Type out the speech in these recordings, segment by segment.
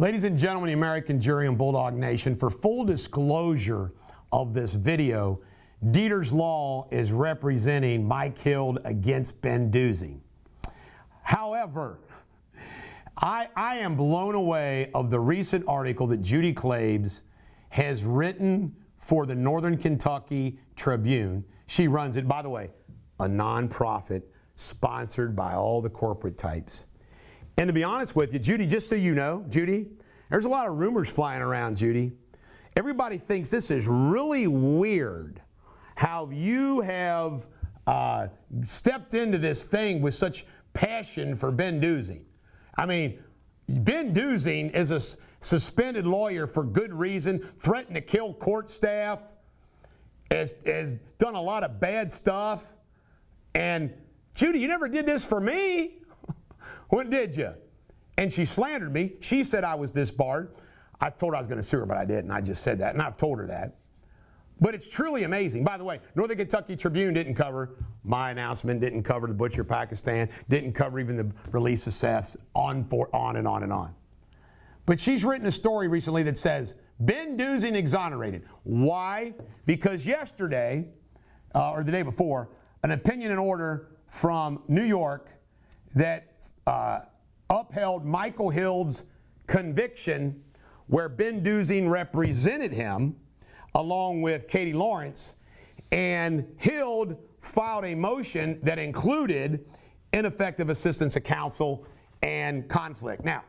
Ladies and gentlemen, the American Jury and Bulldog Nation, for full disclosure of this video, Deters Law is representing Mike Hild against Ben Dusing. However, I am blown away of the recent article that Judy Clabes has written for the Northern Kentucky Tribune. She runs it, by the way, a nonprofit sponsored by all the corporate types. And to be honest with you, Judy, just so you know, Judy, there's a lot of rumors flying around, Judy. Everybody thinks this is really weird how you have stepped into this thing with such passion for Ben Dusing. I mean, Ben Dusing is a suspended lawyer for good reason, threatened to kill court staff, has done a lot of bad stuff. And Judy, you never did this for me. When did you? And she slandered me. She said I was disbarred. I told her I was going to sue her, but I didn't. I just said that, and I've told her that. But it's truly amazing. By the way, Northern Kentucky Tribune didn't cover my announcement, didn't cover the Butcher Pakistan, didn't cover even the release of Seth's, on and on and on. But she's written a story recently that says, Ben Dusing exonerated. Why? Because yesterday, or the day before, an opinion and order from New York that upheld Michael Hild's conviction where Ben Dusing represented him along with Katie Lawrence, and Hild filed a motion that included ineffective assistance of counsel and conflict. Now,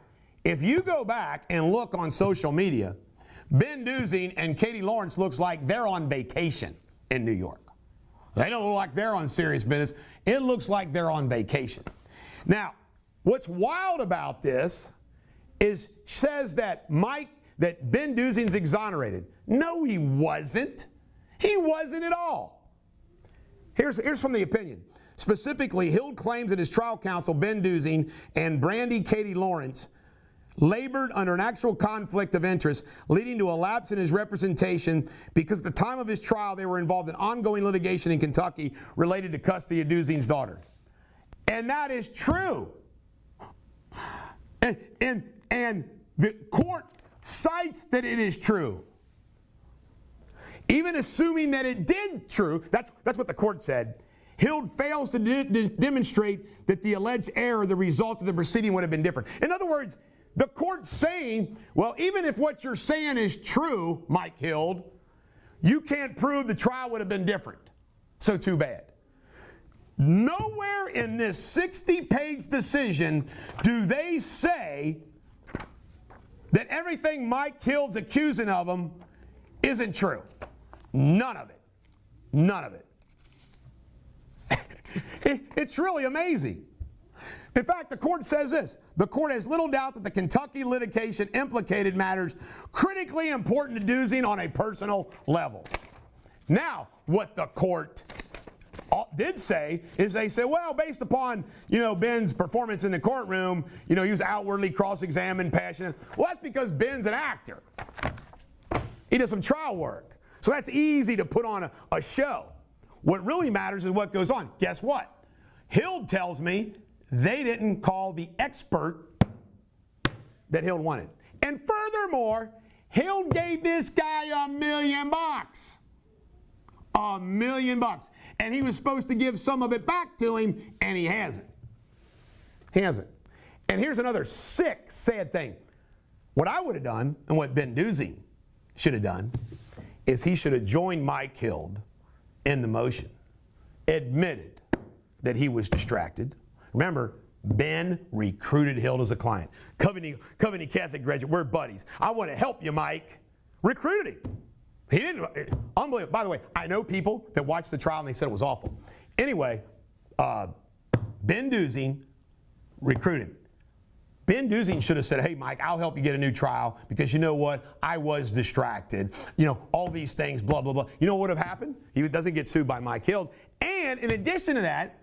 if you go back and look on social media, Ben Dusing and Katie Lawrence looks like they're on vacation in New York. They don't look like they're on serious business. It looks like they're on vacation. Now, what's wild about this is says that Ben Dusing's exonerated. No, he wasn't. He wasn't at all. Here's from the opinion. Specifically, Hild claims that his trial counsel, Ben Dusing, and Brandy Katie Lawrence labored under an actual conflict of interest, leading to a lapse in his representation because at the time of his trial, they were involved in ongoing litigation in Kentucky related to custody of Dusing's daughter. And that is true. And the court cites that it is true. Even assuming that it did true, that's what the court said. Hild fails to demonstrate that the alleged error, the result of the proceeding, would have been different. In other words, the court's saying, well, even if what you're saying is true, Mike Hild, you can't prove the trial would have been different. So too bad. Nowhere in this 60-page decision do they say that everything Mike Hild's accusing of him isn't true. None of it. None of it. It's really amazing. In fact, the court says this. The court has little doubt that the Kentucky litigation implicated matters critically important to Dusing on a personal level. Now, what the court did say is they said, well, based upon, Ben's performance in the courtroom, he was outwardly cross-examined, passionate. Well, that's because Ben's an actor. He does some trial work. So that's easy to put on a show. What really matters is what goes on. Guess what? Hild tells me they didn't call the expert that Hild wanted. And furthermore, Hild gave this guy $1 million. $1 million. And he was supposed to give some of it back to him, and he hasn't. He hasn't. And here's another sick, sad thing. What I would have done, and what Ben Dusing should have done, is he should have joined Mike Hild in the motion, admitted that he was distracted. Remember, Ben recruited Hild as a client. Covenant Catholic graduate, we're buddies. I want to help you, Mike. Recruited him. He didn't. Unbelievable. By the way, I know people that watched the trial and they said it was awful. Anyway, Ben Dusing recruited him. Ben Dusing should have said, hey, Mike, I'll help you get a new trial because you know what? I was distracted. All these things, blah, blah, blah. You know what would have happened? He doesn't get sued by Mike Hild. And in addition to that,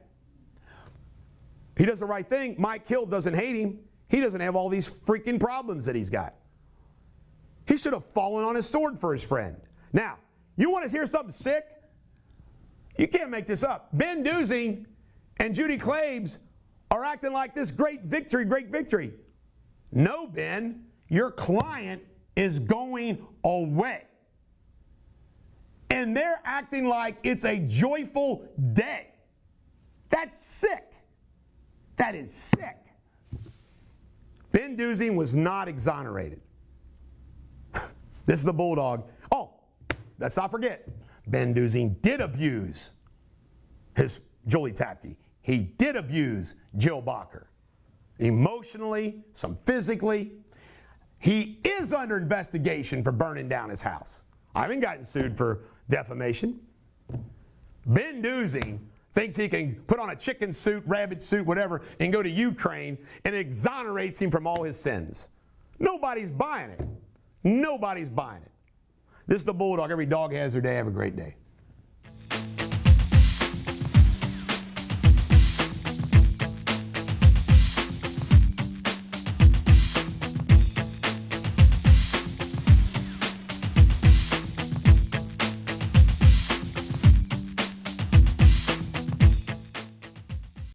he does the right thing. Mike Hild doesn't hate him. He doesn't have all these freaking problems that he's got. He should have fallen on his sword for his friend. Now, you want to hear something sick? You can't make this up. Ben Dusing and Judy Clabes are acting like this great victory. No, Ben. your client is going away. And they're acting like it's a joyful day. That's sick. That is sick. Ben Dusing was not exonerated. This is the Bulldog. Oh, let's not forget, Ben Dusing did abuse his Julie Tapke. He did abuse Jill Bacher. Emotionally, some physically. He is under investigation for burning down his house. I haven't gotten sued for defamation. Ben Dusing thinks he can put on a chicken suit, rabbit suit, whatever, and go to Ukraine, and it exonerates him from all his sins. Nobody's buying it. Nobody's buying it. This is the Bulldog. Every dog has their day. Have a great day.